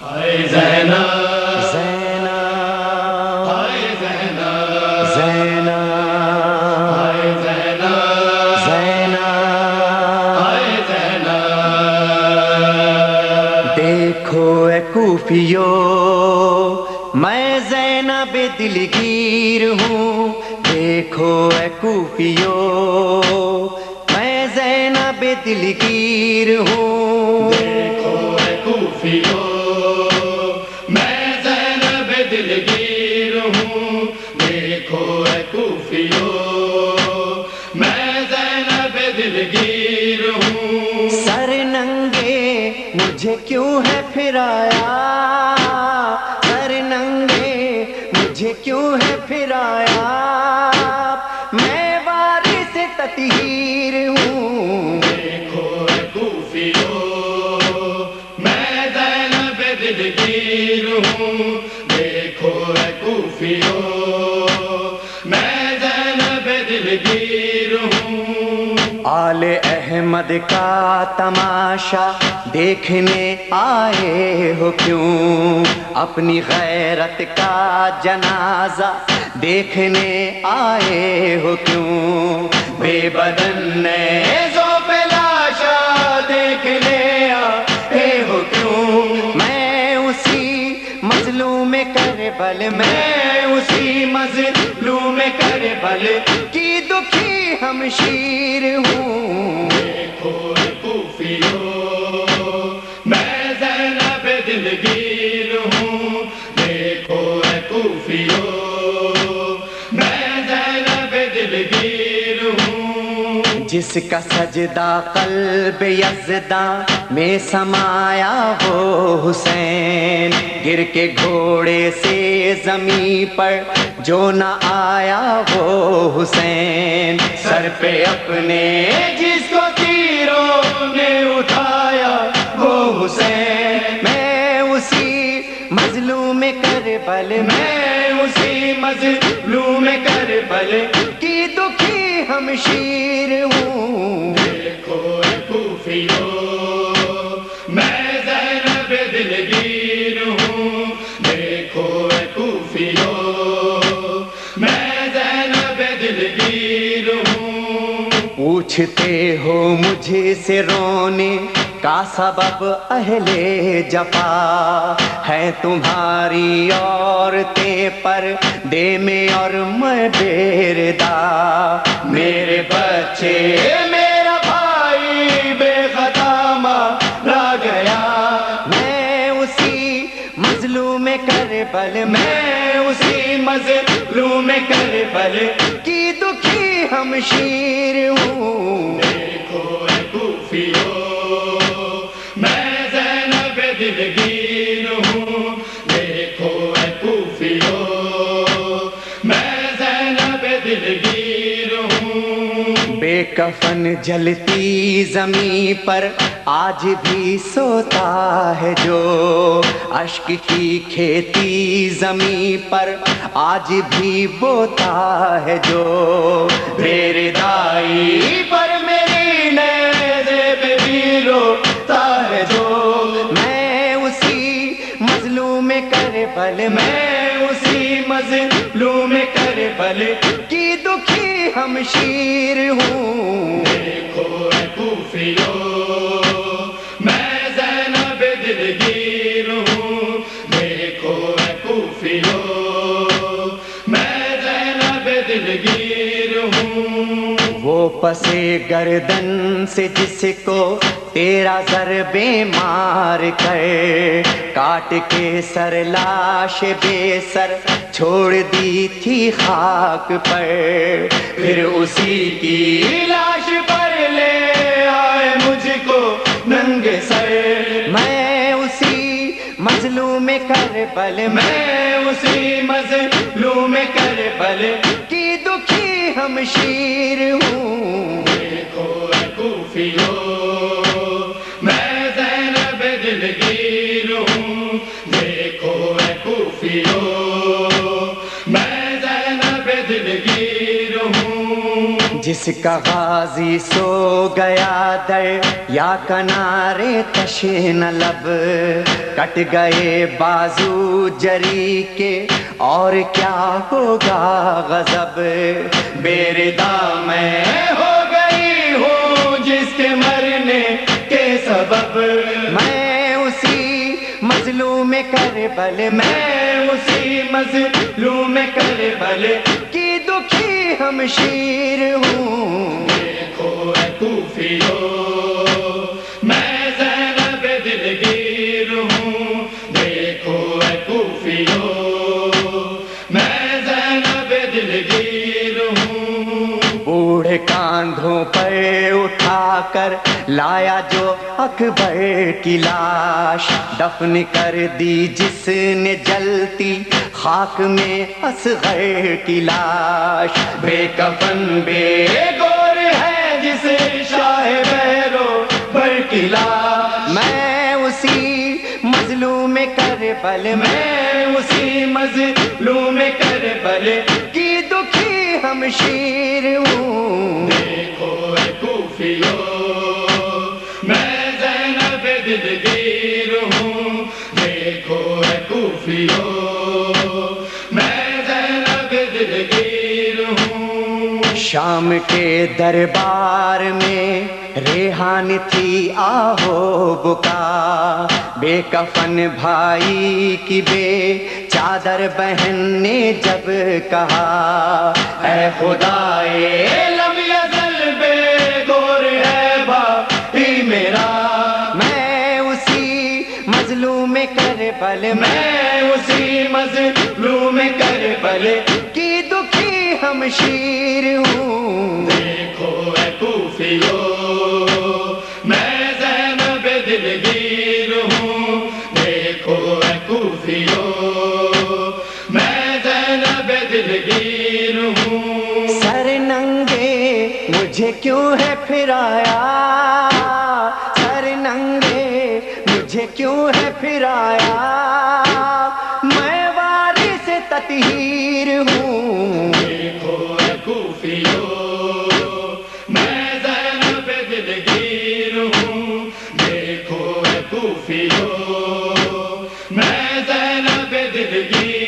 ہائے زینب زینب ہائے زینب زینب ہائے زینب زینب ہائے زینب دیکھو اے کوفیو میں زینب دلگیر ہوں، دیکھو اے کوفیو میں زینب دلگیر ہوں، دیکھو اے کوفیو میں زینب دلگیر ہوں، دیکھو اے کوفیو میں زینب دلگیر ہوں، سر ننگے مجھے کیوں ہے پھرایا، سر ننگے مجھے کیوں ہے پھرایا، میں وارث تطہیر ہوں، دیکھو اے کوفیو میں زینب دلگیر ہوں، دیکھو اے کوفیو میں زینب دلگیر ہوں، آل احمد کا تماشا دیکھنے آئے ہو کیوں، اپنی غیرت کا جنازہ دیکھنے آئے ہو کیوں، بے بدن نیزوں پہ لاشا دیکھنے آئے ہو کیوں، میں اسی مظلوم کربل میں اسی مظلوم کربل کی دکھی ہمشیر ہوں، دیکھو اے کوفیو میں زینب دلگیر ہوں، دیکھو اے کوفیو میں زینب دلگیر ہوں، جس کا سجدہ قلب یزداں میں سمایا ہو حسین، گر کے گھوڑے سے زمین پر جو نہ آیا ہو حسین، سر پہ اپنے جس کو تیروں نے اٹھایا وہ حسین، میں اسی مظلوم کربل میں اسی مظلوم کربل کی دکھی ہمشیر ہوں، دیکھو اے کوفیو میں زینب دلگیر ہوں، دیکھو اے کوفیو میں زینب دلگیر ہوں، پوچھتے ہو مجھے سے رونے کا سبب اہل جفا، ہے تمہاری عورتیں پر دے میں اور میں بیردا، میرے بچے میرا بھائی بے خطا مارا گیا، میں اسی مظلوم کربل میں اسی مظلوم کربل کی دکھی ہمشیر ہوں، دیکھو اے کوفیو میں زینب دلگیر ہوں، دیکھو اے کوفیو میں زینب دلگیر ہوں، بے کفن جلتی زمین پر آج بھی سوتا ہے جو، اشک کی کھیتی زمین پر آج بھی بوتا ہے جو، میرے دائی پر میری نیزے پہ بھی روتا ہے جو، میں اسی مظلوم کربل میں اسی مظلوم کربل کی دکھی ہمشیر ہوں، دیکھو اے کوفیو میں زینب دلگیر ہوں، دیکھو اے کوفیو میں زینب دلگیر ہوں، وہ پسے گردن سے جس کو تیرا ضرب مار کر کاٹ کے سر لاش بے سر چھوڑ دی تھی خاک پر، پھر اسی کی لاش پر لے آئے مجھ کو ننگے سر، میں اسی مظلوم کربل میں اسی مظلوم کربل کی دکھی ہمشیر ہوں، دیکھو اے کوفیو میں زینب دلگیر ہوں، دیکھو اے کوفیو میں زینب دلگیر ہوں، جس جس کا غازی سو گیا در یا کنارے تشن لب، کٹ گئے بازو جری کے اور کیا ہوگا غضب، بے ردا میں ہو گئی ہوں جس کے مرنے کے سبب، میں اسی مظلوم کربل، میں اسی مظلوم کربل کی دکھی ہمشیر ہوں، دیکھو اے کوفیو میں زینب دلگیر ہوں، دیکھو اے کوفیو میں زینب دلگیر ہوں، بوڑھے کاندھوں پر اٹھا کر لایا جو اکبر کی لاش، دفن کر دی جس نے جلتی خاک میں اصغر کی لاش، بے کفن بے گور ہے جس شاہ بیرو بر کی لاش، میں اسی مظلوم کربل، میں اسی مظلوم کربل کی دکھی ہمشیر ہوں، دیکھو اے کوفیو میں زینب دلگیر ہوں، دیکھو اے کوفیو میں زینب دلگیر ہوں، شام کے دربار میں ریحان تھی آہو بکا، بے کفن بھائی کی بے چادر بہن نے جب کہا، اے خدائے لم یزل بے گور ہے بھائی میرا، میں اسی مظلوم کربل، میں اسی مظلوم کربل کی دکھی ہمشیر ہوں، دیکھو اے کوفیو میں زینب دلگیر ہوں، دیکھو اے کوفیو میں زینب دلگیر ہوں، سر ننگے مجھے کیوں ہے پھرایا، سر ننگے مجھے کیوں ہے پھرایا، میں وارث تطہیر ہوں، دیکھو اے کوفیو میں زینب دلگیر ہوں، دیکھو اے کوفیو میں زینب دلگیر